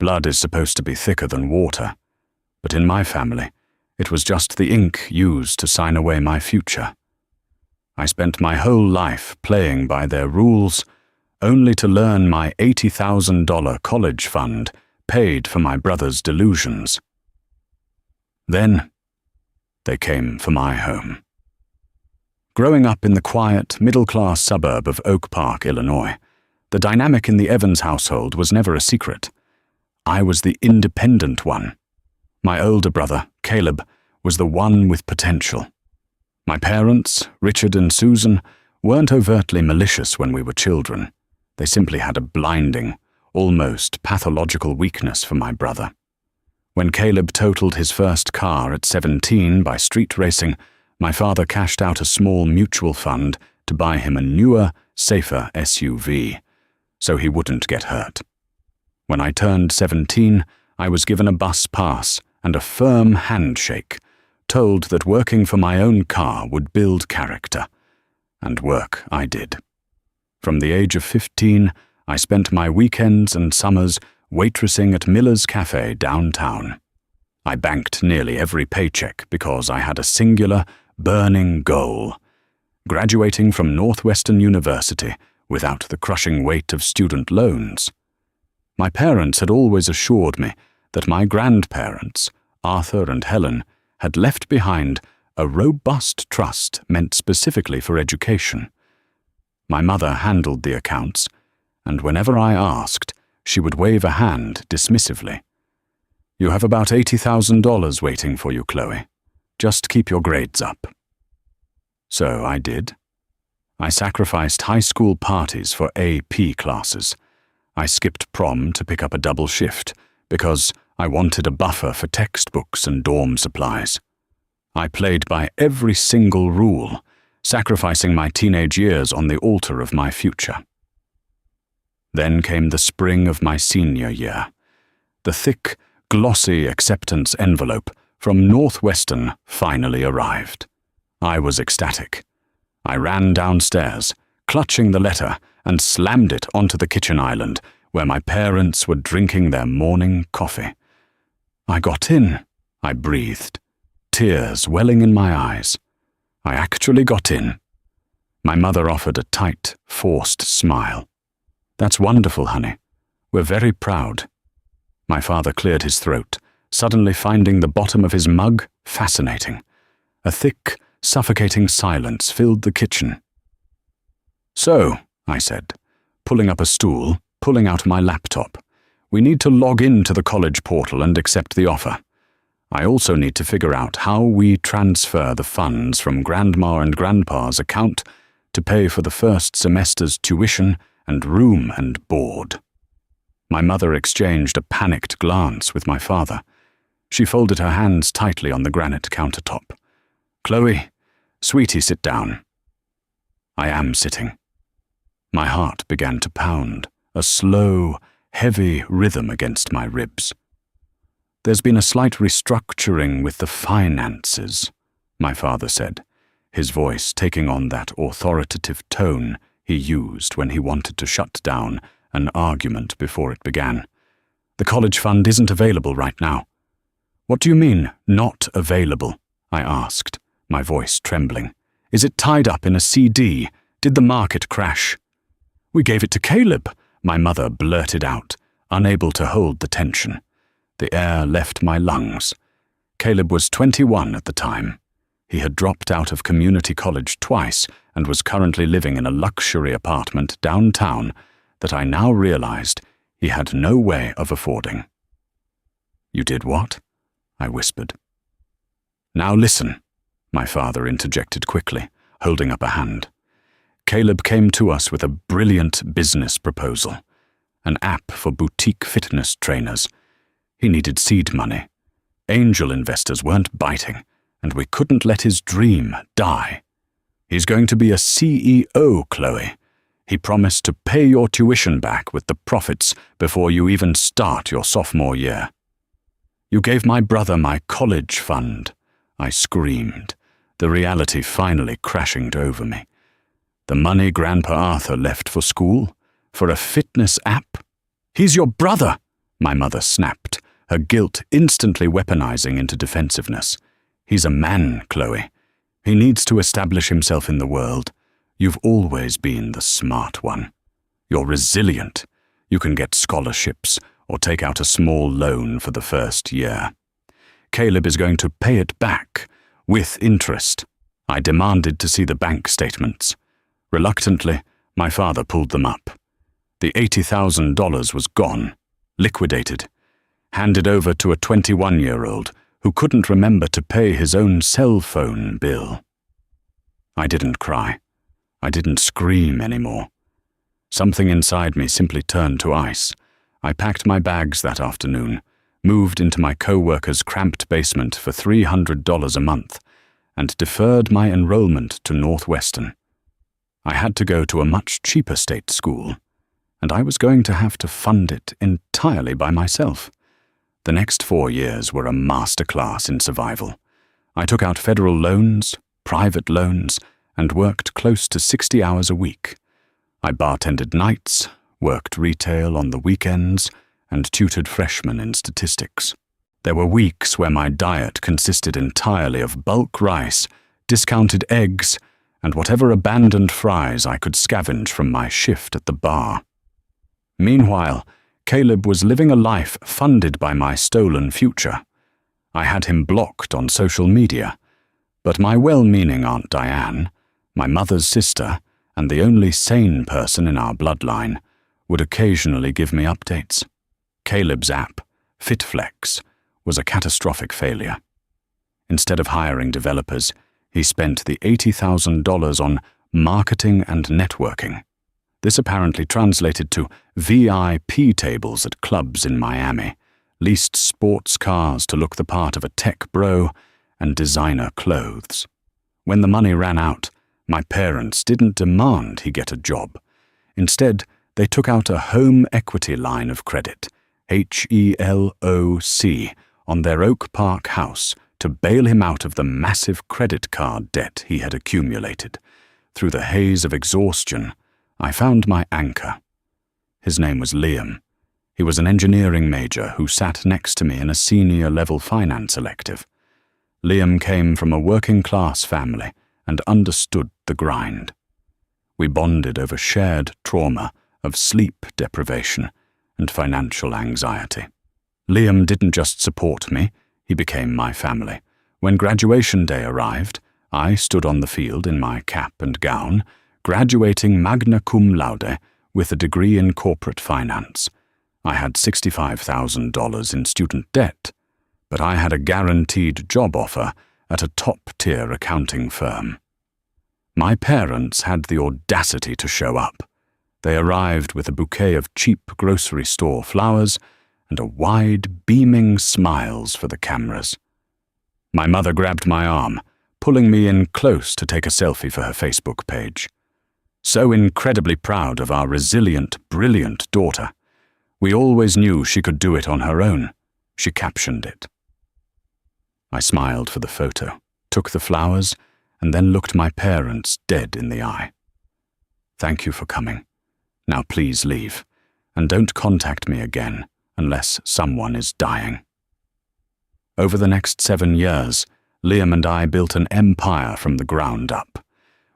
Blood is supposed to be thicker than water, but in my family, it was just the ink used to sign away my future. I spent my whole life playing by their rules, only to learn my $80,000 college fund paid for my brother's delusions. Then, they came for my home. Growing up in the quiet, middle-class suburb of Oak Park, Illinois, the dynamic in the Evans household was never a secret. I was the independent one. My older brother, Caleb, was the one with potential. My parents, Richard and Susan, weren't overtly malicious when we were children. They simply had a blinding, almost pathological weakness for my brother. When Caleb totaled his first car at 17 by street racing, my father cashed out a small mutual fund to buy him a newer, safer SUV, so he wouldn't get hurt. When I turned 17, I was given a bus pass and a firm handshake, told that working for my own car would build character. And work I did. From the age of 15, I spent my weekends and summers waitressing at Miller's Cafe downtown. I banked nearly every paycheck because I had a singular, burning goal: graduating from Northwestern University without the crushing weight of student loans. My parents had always assured me that my grandparents, Arthur and Helen, had left behind a robust trust meant specifically for education. My mother handled the accounts, and whenever I asked, she would wave a hand dismissively. "You have about $80,000 waiting for you, Chloe. Just keep your grades up." So I did. I sacrificed high school parties for AP classes. I skipped prom to pick up a double shift because I wanted a buffer for textbooks and dorm supplies. I played by every single rule, sacrificing my teenage years on the altar of my future. Then came the spring of my senior year. The thick, glossy acceptance envelope from Northwestern finally arrived. I was ecstatic. I ran downstairs, clutching the letter, and slammed it onto the kitchen island where my parents were drinking their morning coffee. I got in, I breathed, tears welling in my eyes. I actually got in. My mother offered a tight, forced smile. "That's wonderful, honey. We're very proud." My father cleared his throat, suddenly finding the bottom of his mug fascinating. A thick, suffocating silence filled the kitchen. "So," I said, pulling up a stool, pulling out my laptop, "we need to log into the college portal and accept the offer. I also need to figure out how we transfer the funds from Grandma and Grandpa's account to pay for the first semester's tuition and room and board." My mother exchanged a panicked glance with my father. She folded her hands tightly on the granite countertop. "Chloe, sweetie, sit down." I am sitting. My heart began to pound, a slow, heavy rhythm against my ribs. "There's been a slight restructuring with the finances," my father said, his voice taking on that authoritative tone he used when he wanted to shut down an argument before it began. "The college fund isn't available right now." "What do you mean, not available?" I asked, my voice trembling. "Is it tied up in a CD? Did the market crash?" "We gave it to Caleb," my mother blurted out, unable to hold the tension. The air left my lungs. Caleb was 21 at the time. He had dropped out of community college twice and was currently living in a luxury apartment downtown that I now realized he had no way of affording. "You did what?" I whispered. "Now listen," my father interjected quickly, holding up a hand. "Caleb came to us with a brilliant business proposal, an app for boutique fitness trainers. He needed seed money. Angel investors weren't biting, and we couldn't let his dream die. He's going to be a CEO, Chloe. He promised to pay your tuition back with the profits before you even start your sophomore year." "You gave my brother my college fund," I screamed, the reality finally crashing over me. "The money Grandpa Arthur left for school? For a fitness app? He's your brother!" My mother snapped, her guilt instantly weaponizing into defensiveness. He's a man, Chloe. He needs to establish himself in the world. You've always been the smart one. You're resilient. You can get scholarships or take out a small loan for the first year. Caleb is going to pay it back, with interest. I demanded to see the bank statements. Reluctantly, my father pulled them up. The $80,000 was gone, liquidated, handed over to a 21-year-old who couldn't remember to pay his own cell phone bill. I didn't cry. I didn't scream anymore. Something inside me simply turned to ice. I packed my bags that afternoon, moved into my co-worker's cramped basement for $300 a month, and deferred my enrollment to Northwestern. I had to go to a much cheaper state school, and I was going to have to fund it entirely by myself. The next 4 years were a masterclass in survival. I took out federal loans, private loans, and worked close to 60 hours a week. I bartended nights, worked retail on the weekends, and tutored freshmen in statistics. There were weeks where my diet consisted entirely of bulk rice, discounted eggs, and whatever abandoned fries I could scavenge from my shift at the bar. Meanwhile, Caleb was living a life funded by my stolen future. I had him blocked on social media, but my well-meaning Aunt Diane, my mother's sister, and the only sane person in our bloodline, would occasionally give me updates. Caleb's app, FitFlex, was a catastrophic failure. Instead of hiring developers, he spent the $80,000 on marketing and networking. This apparently translated to VIP tables at clubs in Miami, leased sports cars to look the part of a tech bro, and designer clothes. When the money ran out, my parents didn't demand he get a job. Instead, they took out a home equity line of credit, HELOC, on their Oak Park house to bail him out of the massive credit card debt he had accumulated. Through the haze of exhaustion, I found my anchor. His name was Liam. He was an engineering major who sat next to me in a senior-level finance elective. Liam came from a working-class family and understood the grind. We bonded over shared trauma of sleep deprivation and financial anxiety. Liam didn't just support me, he became my family. When graduation day arrived, I stood on the field in my cap and gown, graduating magna cum laude with a degree in corporate finance. I had $65,000 in student debt, but I had a guaranteed job offer at a top-tier accounting firm. My parents had the audacity to show up. They arrived with a bouquet of cheap grocery store flowers and a wide, beaming smiles for the cameras. My mother grabbed my arm, pulling me in close to take a selfie for her Facebook page. So incredibly proud of our resilient, brilliant daughter. We always knew she could do it on her own. She captioned it. I smiled for the photo, took the flowers, and then looked my parents dead in the eye. Thank you for coming. Now please leave, and don't contact me again unless someone is dying. Over the next 7 years, Liam and I built an empire from the ground up.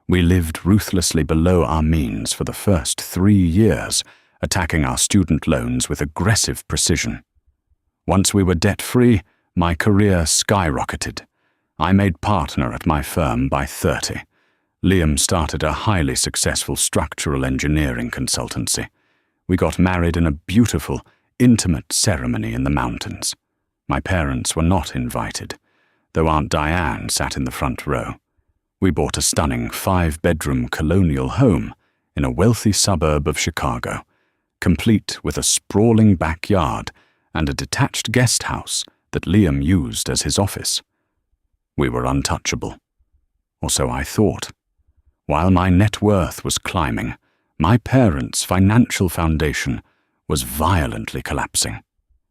We lived ruthlessly below our means for the first 3 years, attacking our student loans with aggressive precision. Once we were debt-free, my career skyrocketed. I made partner at my firm by 30. Liam started a highly successful structural engineering consultancy. We got married in a beautiful, intimate ceremony in the mountains. My parents were not invited, though Aunt Diane sat in the front row. We bought a stunning 5-bedroom colonial home in a wealthy suburb of Chicago, complete with a sprawling backyard and a detached guest house that Liam used as his office. We were untouchable, or so I thought. While my net worth was climbing, my parents' financial foundation was violently collapsing.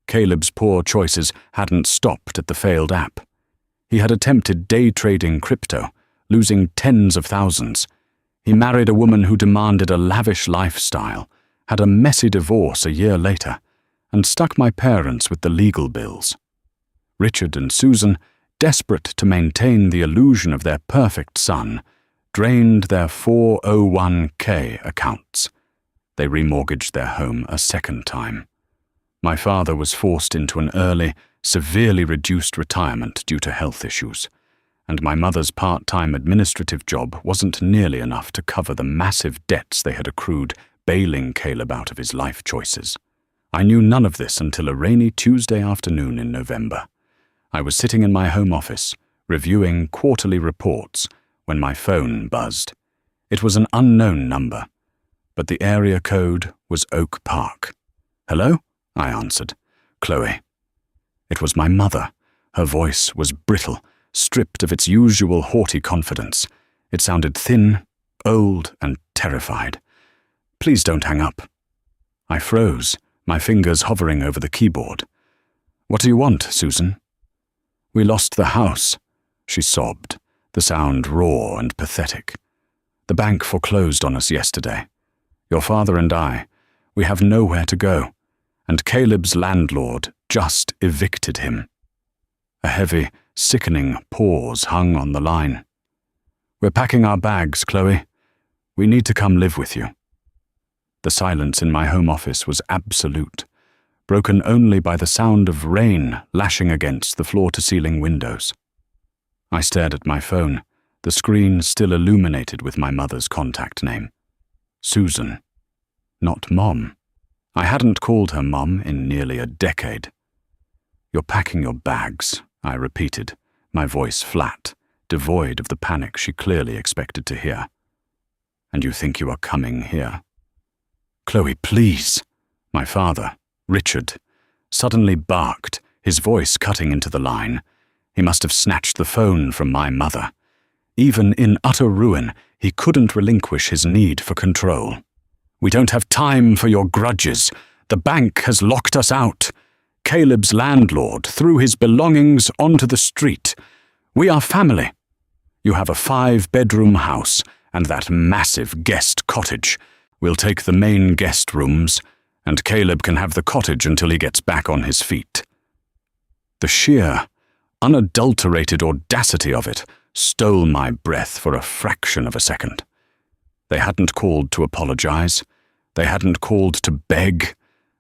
Caleb's poor choices hadn't stopped at the failed app. He had attempted day trading crypto, losing tens of thousands. He married a woman who demanded a lavish lifestyle, had a messy divorce a year later, and stuck my parents with the legal bills. Richard and Susan, desperate to maintain the illusion of their perfect son, drained their 401k accounts. They remortgaged their home a second time. My father was forced into an early, severely reduced retirement due to health issues, and my mother's part-time administrative job wasn't nearly enough to cover the massive debts they had accrued bailing Caleb out of his life choices. I knew none of this until a rainy Tuesday afternoon in November. I was sitting in my home office, reviewing quarterly reports, when my phone buzzed. It was an unknown number, but the area code was Oak Park. "Hello?" I answered. "Chloe." It was my mother. Her voice was brittle, stripped of its usual haughty confidence. It sounded thin, old, and terrified. "Please don't hang up." I froze, my fingers hovering over the keyboard. "What do you want, Susan?" "We lost the house," she sobbed, the sound raw and pathetic. "The bank foreclosed on us yesterday. Your father and we have nowhere to go, and Caleb's landlord just evicted him." A heavy, sickening pause hung on the line. "We're packing our bags, Chloe. We need to come live with you." The silence in my home office was absolute, broken only by the sound of rain lashing against the floor-to-ceiling windows. I stared at my phone, the screen still illuminated with my mother's contact name. Susan. Not Mom. I hadn't called her Mom in nearly a decade. "You're packing your bags," I repeated, my voice flat, devoid of the panic she clearly expected to hear. "And you think you are coming here?" "Chloe, please." My father, Richard, suddenly barked, his voice cutting into the line. He must have snatched the phone from my mother. Even in utter ruin, he couldn't relinquish his need for control. "We don't have time for your grudges. The bank has locked us out. Caleb's landlord threw his belongings onto the street. We are family. You have a 5-bedroom house and that massive guest cottage. We'll take the main guest rooms, and Caleb can have the cottage until he gets back on his feet." The sheer, unadulterated audacity of it stole my breath for a fraction of a second. They hadn't called to apologize. They hadn't called to beg.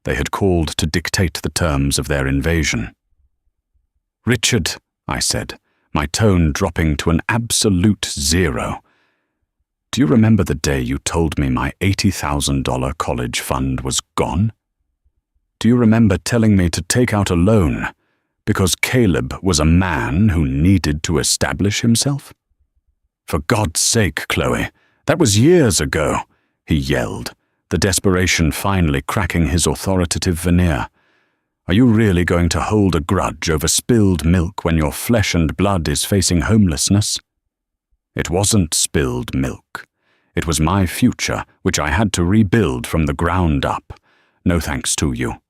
They had called to dictate the terms of their invasion. "Richard," I said, my tone dropping to an absolute 0. "Do you remember the day you told me my $80,000 college fund was gone? Do you remember telling me to take out a loan because Caleb was a man who needed to establish himself?" "For God's sake, Chloe, that was years ago," he yelled, the desperation finally cracking his authoritative veneer. "Are you really going to hold a grudge over spilled milk when your flesh and blood is facing homelessness?" It wasn't spilled milk. It was my future, which I had to rebuild from the ground up. No thanks to you.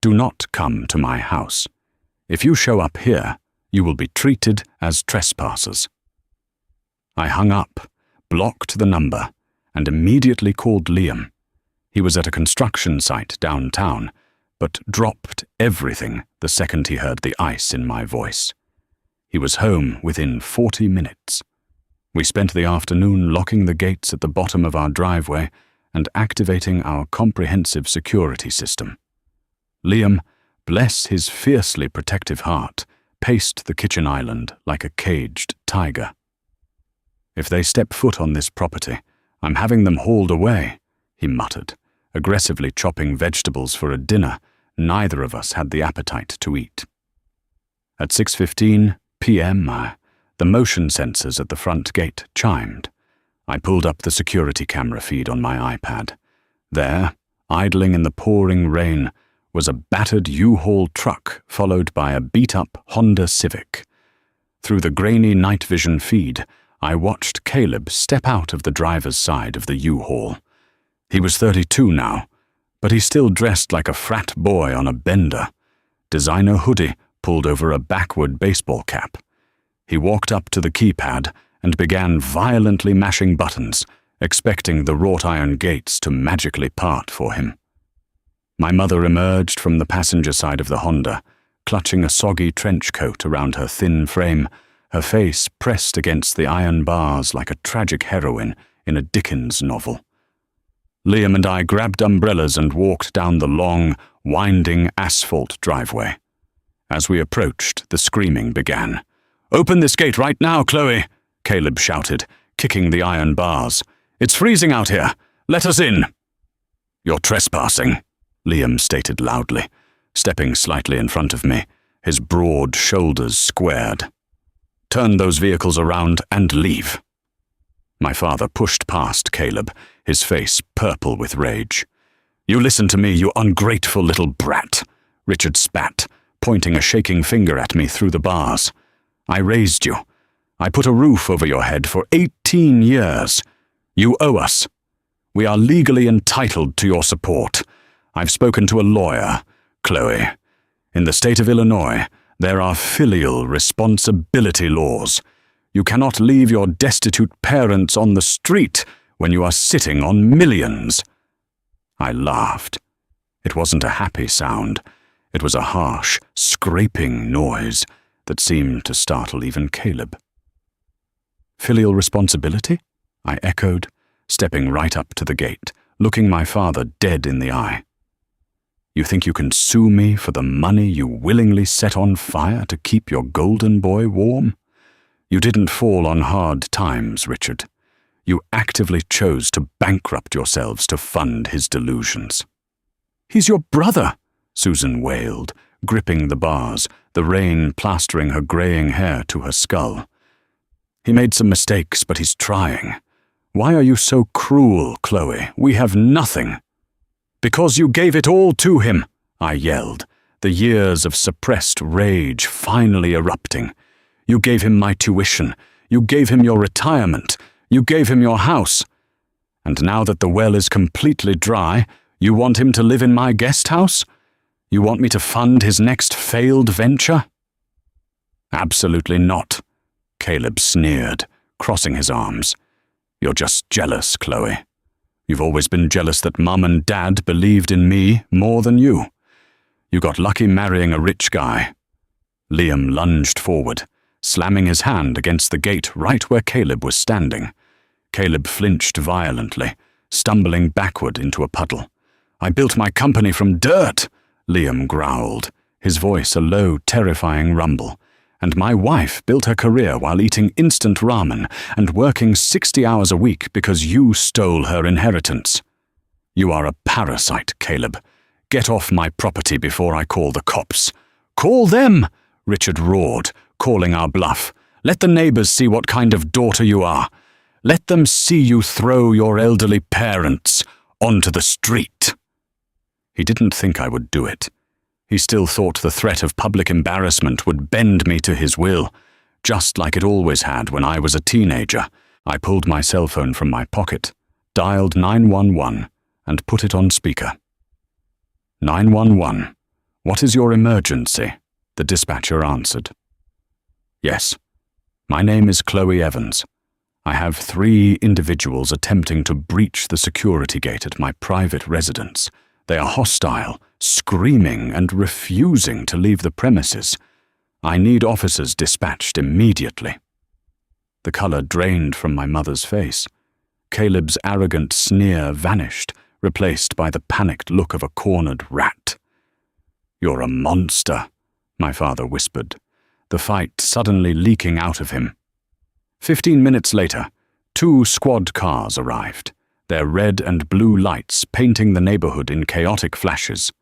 Do not come to my house. If you show up here, you will be treated as trespassers. I hung up, blocked the number, and immediately called Liam. He was at a construction site downtown, but dropped everything the second he heard the ice in my voice. He was home within 40 minutes. We spent the afternoon locking the gates at the bottom of our driveway and activating our comprehensive security system. Liam, bless his fiercely protective heart, paced the kitchen island like a caged tiger. "If they step foot on this property, I'm having them hauled away," he muttered, aggressively chopping vegetables for a dinner neither of us had the appetite to eat. At 6:15 p.m., the motion sensors at the front gate chimed. I pulled up the security camera feed on my iPad. There, idling in the pouring rain, was a battered U-Haul truck followed by a beat-up Honda Civic. Through the grainy night vision feed, I watched Caleb step out of the driver's side of the U-Haul. He was 32 now, but he still dressed like a frat boy on a bender. Designer hoodie pulled over a backward baseball cap. He walked up to the keypad and began violently mashing buttons, expecting the wrought iron gates to magically part for him. My mother emerged from the passenger side of the Honda, clutching a soggy trench coat around her thin frame, her face pressed against the iron bars like a tragic heroine in a Dickens novel. Liam and I grabbed umbrellas and walked down the long, winding asphalt driveway. As we approached, the screaming began. "Open this gate right now, Chloe!" Caleb shouted, kicking the iron bars. "It's freezing out here. Let us in." "You're trespassing," Liam stated loudly, stepping slightly in front of me, his broad shoulders squared. "Turn those vehicles around and leave." My father pushed past Caleb, his face purple with rage. "You listen to me, you ungrateful little brat," Richard spat, pointing a shaking finger at me through the bars. "I raised you. I put a roof over your head for 18 years. You owe us. We are legally entitled to your support. I've spoken to a lawyer, Chloe. In the state of Illinois, there are filial responsibility laws. You cannot leave your destitute parents on the street when you are sitting on millions." I laughed. It wasn't a happy sound. It was a harsh, scraping noise that seemed to startle even Caleb. "Filial responsibility?" I echoed, stepping right up to the gate, looking my father dead in the eye. "You think you can sue me for the money you willingly set on fire to keep your golden boy warm? You didn't fall on hard times, Richard. You actively chose to bankrupt yourselves to fund his delusions." "He's your brother," Susan wailed, gripping the bars, the rain plastering her graying hair to her skull. "He made some mistakes, but he's trying. Why are you so cruel, Chloe? We have nothing." "Because you gave it all to him," I yelled, the years of suppressed rage finally erupting. "You gave him my tuition. You gave him your retirement. You gave him your house. And now that the well is completely dry, you want him to live in my guest house? You want me to fund his next failed venture?" "Absolutely not," Caleb sneered, crossing his arms. "You're just jealous, Chloe. You've always been jealous that Mum and Dad believed in me more than you. You got lucky marrying a rich guy." Liam lunged forward, slamming his hand against the gate right where Caleb was standing. Caleb flinched violently, stumbling backward into a puddle. "I built my company from dirt," Liam growled, his voice a low, terrifying rumble. "And my wife built her career while eating instant ramen and working 60 hours a week because you stole her inheritance. You are a parasite, Caleb. Get off my property before I call the cops." "Call them!" Richard roared, calling our bluff. "Let the neighbors see what kind of daughter you are. Let them see you throw your elderly parents onto the street." He didn't think I would do it. He still thought the threat of public embarrassment would bend me to his will, just like it always had when I was a teenager. I pulled my cell phone from my pocket, dialed 911, and put it on speaker. "911, what is your emergency?" the dispatcher answered. "Yes, my name is Chloe Evans. I have 3 individuals attempting to breach the security gate at my private residence. They are hostile, screaming and refusing to leave the premises. I need officers dispatched immediately." The color drained from my mother's face. Caleb's arrogant sneer vanished, replaced by the panicked look of a cornered rat. "You're a monster," my father whispered, the fight suddenly leaking out of him. 15 minutes later, 2 squad cars arrived, their red and blue lights painting the neighborhood in chaotic flashes.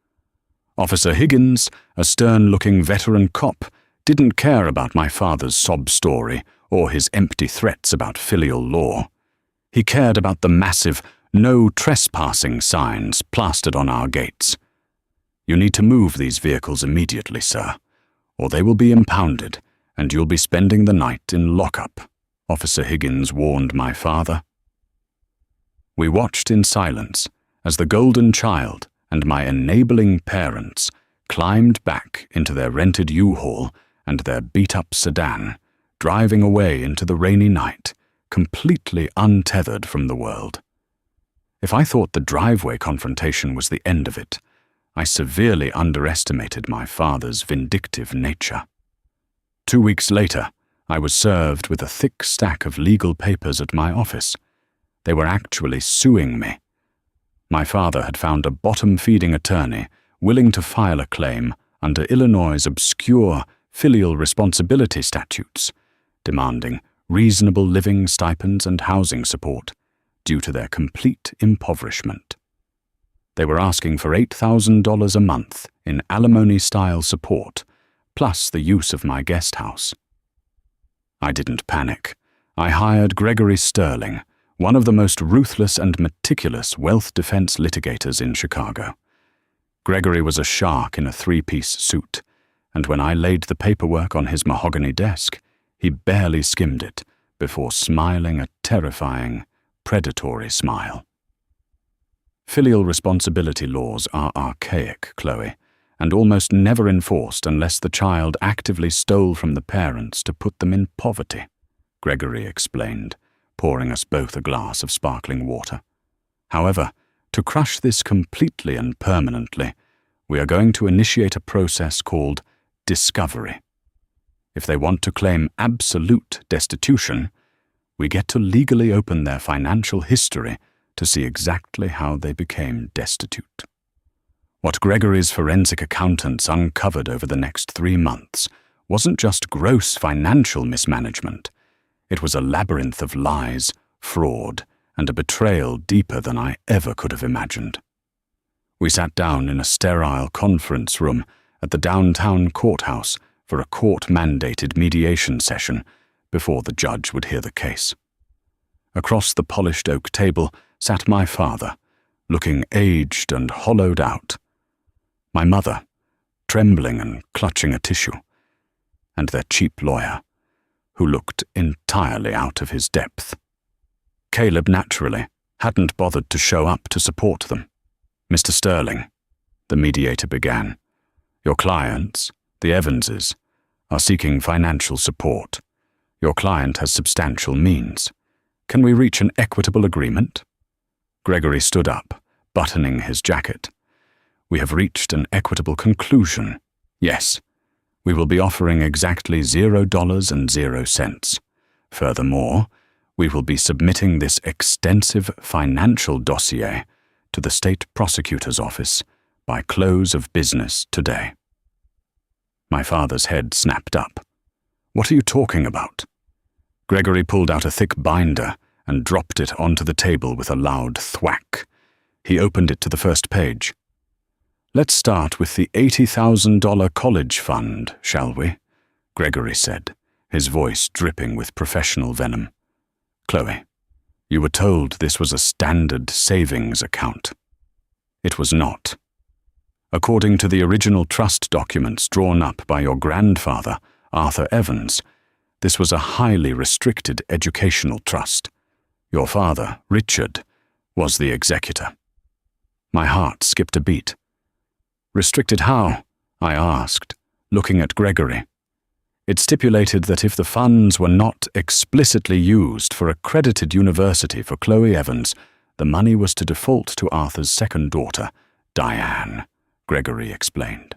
Officer Higgins, a stern-looking veteran cop, didn't care about my father's sob story or his empty threats about filial law. He cared about the massive "No trespassing" signs plastered on our gates. "You need to move these vehicles immediately, sir, or they will be impounded, and you'll be spending the night in lockup," Officer Higgins warned my father. We watched in silence as the golden child and my enabling parents climbed back into their rented U-Haul and their beat-up sedan, driving away into the rainy night, completely untethered from the world. If I thought the driveway confrontation was the end of it, I severely underestimated my father's vindictive nature. 2 weeks later, I was served with a thick stack of legal papers at my office. They were actually suing me. My father had found a bottom-feeding attorney willing to file a claim under Illinois' obscure filial responsibility statutes, demanding reasonable living stipends and housing support due to their complete impoverishment. They were asking for $8,000 a month in alimony-style support, plus the use of my guest house. I didn't panic. I hired Gregory Sterling, one of the most ruthless and meticulous wealth defense litigators in Chicago. Gregory was a shark in a three-piece suit, and when I laid the paperwork on his mahogany desk, he barely skimmed it before smiling a terrifying, predatory smile. Filial responsibility laws are archaic, Chloe, and almost never enforced unless the child actively stole from the parents to put them in poverty, Gregory explained, pouring us both a glass of sparkling water. However, to crush this completely and permanently, we are going to initiate a process called discovery. If they want to claim absolute destitution, we get to legally open their financial history to see exactly how they became destitute. What Gregory's forensic accountants uncovered over the next 3 months wasn't just gross financial mismanagement. It was a labyrinth of lies, fraud, and a betrayal deeper than I ever could have imagined. We sat down in a sterile conference room at the downtown courthouse for a court-mandated mediation session before the judge would hear the case. Across the polished oak table sat my father, looking aged and hollowed out, my mother, trembling and clutching a tissue, and their cheap lawyer, who looked entirely out of his depth. Caleb, naturally, hadn't bothered to show up to support them. "Mr. Sterling," the mediator began, "your clients, the Evanses, are seeking financial support. Your client has substantial means. Can we reach an equitable agreement?" Gregory stood up, buttoning his jacket. "We have reached an equitable conclusion. Yes, we will be offering exactly $0.00. Furthermore, we will be submitting this extensive financial dossier to the state prosecutor's office by close of business today." My father's head snapped up. "What are you talking about?" Gregory pulled out a thick binder and dropped it onto the table with a loud thwack. He opened it to the first page. "Let's start with the $80,000 college fund, shall we?" Gregory said, his voice dripping with professional venom. "Chloe, you were told this was a standard savings account. It was not. According to the original trust documents drawn up by your grandfather, Arthur Evans, this was a highly restricted educational trust. Your father, Richard, was the executor." My heart skipped a beat. "Restricted how?" I asked, looking at Gregory. "It stipulated that if the funds were not explicitly used for accredited university for Chloe Evans, the money was to default to Arthur's second daughter, Diane," Gregory explained.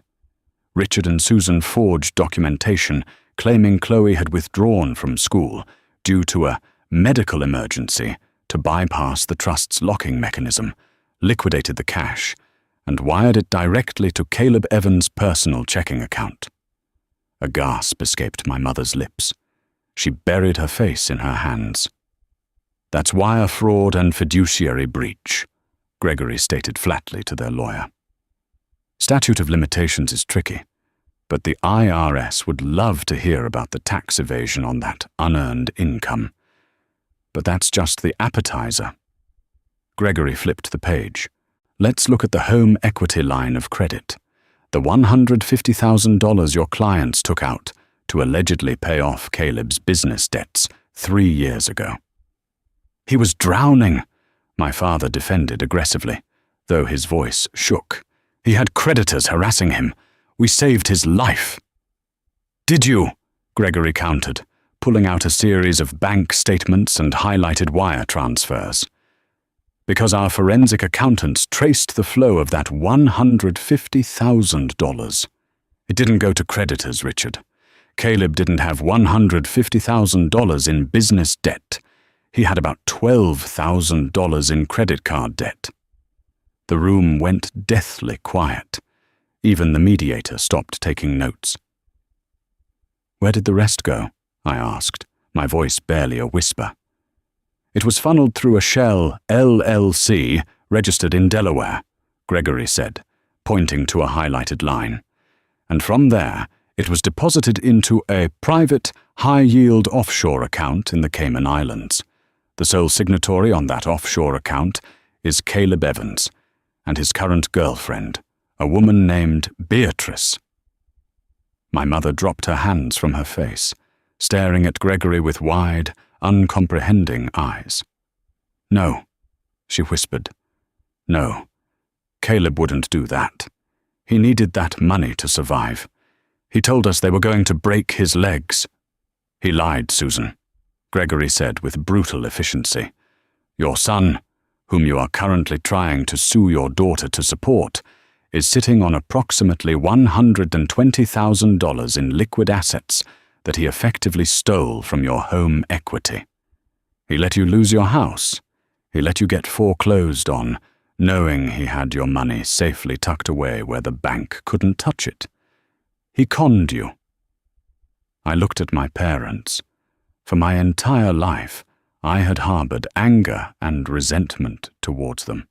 Richard and Susan forged documentation claiming Chloe had withdrawn from school due to a medical emergency to bypass the trust's locking mechanism, liquidated the cash, and wired it directly to Caleb Evans' personal checking account. A gasp escaped my mother's lips. She buried her face in her hands. "That's wire fraud and fiduciary breach," Gregory stated flatly to their lawyer. "Statute of limitations is tricky, but the IRS would love to hear about the tax evasion on that unearned income. But that's just the appetizer." Gregory flipped the page. "Let's look at the home equity line of credit. The $150,000 your clients took out to allegedly pay off Caleb's business debts 3 years ago." "He was drowning," my father defended aggressively, though his voice shook. "He had creditors harassing him. We saved his life." "Did you?" Gregory countered, pulling out a series of bank statements and highlighted wire transfers. because our forensic accountants traced the flow of that $150,000. It didn't go to creditors, Richard. Caleb didn't have $150,000 in business debt. He had about $12,000 in credit card debt. The room went deathly quiet. Even the mediator stopped taking notes. "Where did the rest go?" I asked, my voice barely a whisper. "It was funneled through a Shell LLC registered in Delaware," Gregory said, pointing to a highlighted line. "And from there, it was deposited into a private, high-yield offshore account in the Cayman Islands. The sole signatory on that offshore account is Caleb Evans and his current girlfriend, a woman named Beatrice." My mother dropped her hands from her face, staring at Gregory with wide, uncomprehending eyes. "No," she whispered. "No, Caleb wouldn't do that. He needed that money to survive. He told us they were going to break his legs." "He lied, Susan," Gregory said with brutal efficiency. "Your son, whom you are currently trying to sue your daughter to support, is sitting on approximately $120,000 in liquid assets that he effectively stole from your home equity. He let you lose your house. He let you get foreclosed on, knowing he had your money safely tucked away where the bank couldn't touch it. He conned you." I looked at my parents. For my entire life, I had harbored anger and resentment towards them.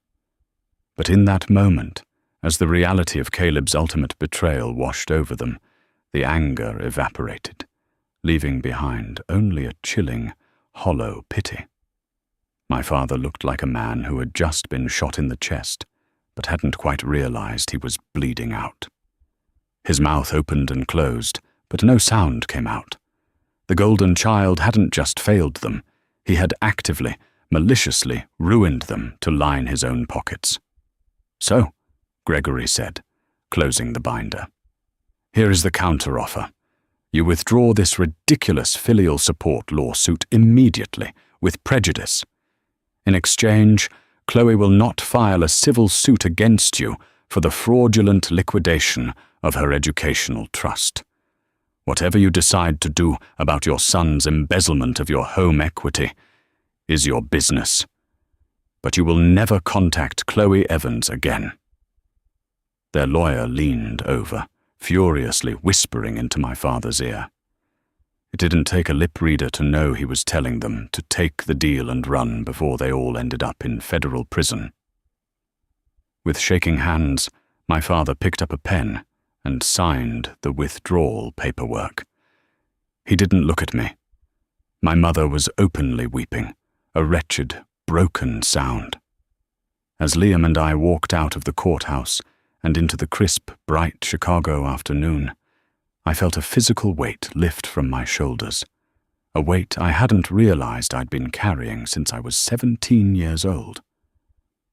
But in that moment, as the reality of Caleb's ultimate betrayal washed over them, the anger evaporated, leaving behind only a chilling, hollow pity. My father looked like a man who had just been shot in the chest, but hadn't quite realized he was bleeding out. His mouth opened and closed, but no sound came out. The golden child hadn't just failed them, he had actively, maliciously ruined them to line his own pockets. "So," Gregory said, closing the binder, "here is the counteroffer. You withdraw this ridiculous filial support lawsuit immediately, with prejudice. In exchange, Chloe will not file a civil suit against you for the fraudulent liquidation of her educational trust. Whatever you decide to do about your son's embezzlement of your home equity is your business. But you will never contact Chloe Evans again." Their lawyer leaned over, furiously whispering into my father's ear. It didn't take a lip reader to know he was telling them to take the deal and run before they all ended up in federal prison. With shaking hands, my father picked up a pen and signed the withdrawal paperwork. He didn't look at me. My mother was openly weeping, a wretched, broken sound. As Liam and I walked out of the courthouse and into the crisp, bright Chicago afternoon, I felt a physical weight lift from my shoulders, a weight I hadn't realized I'd been carrying since I was 17 years old.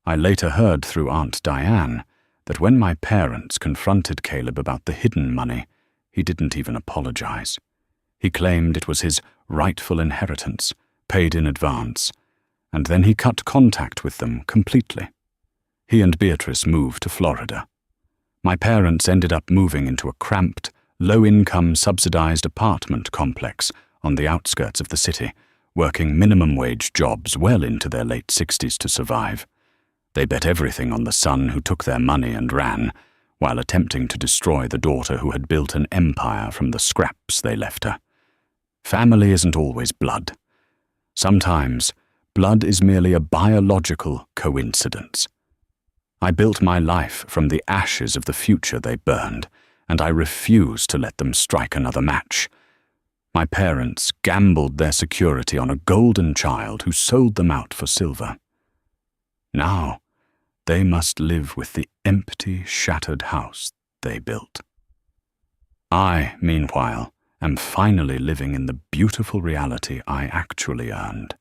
I later heard through Aunt Diane that when my parents confronted Caleb about the hidden money, he didn't even apologize. He claimed it was his rightful inheritance, paid in advance, and then he cut contact with them completely. He and Beatrice moved to Florida. My parents ended up moving into a cramped, low-income subsidized apartment complex on the outskirts of the city, working minimum-wage jobs well into their late 60s to survive. They bet everything on the son who took their money and ran, while attempting to destroy the daughter who had built an empire from the scraps they left her. Family isn't always blood. Sometimes, blood is merely a biological coincidence. I built my life from the ashes of the future they burned, and I refuse to let them strike another match. My parents gambled their security on a golden child who sold them out for silver. Now, they must live with the empty, shattered house they built. I, meanwhile, am finally living in the beautiful reality I actually earned.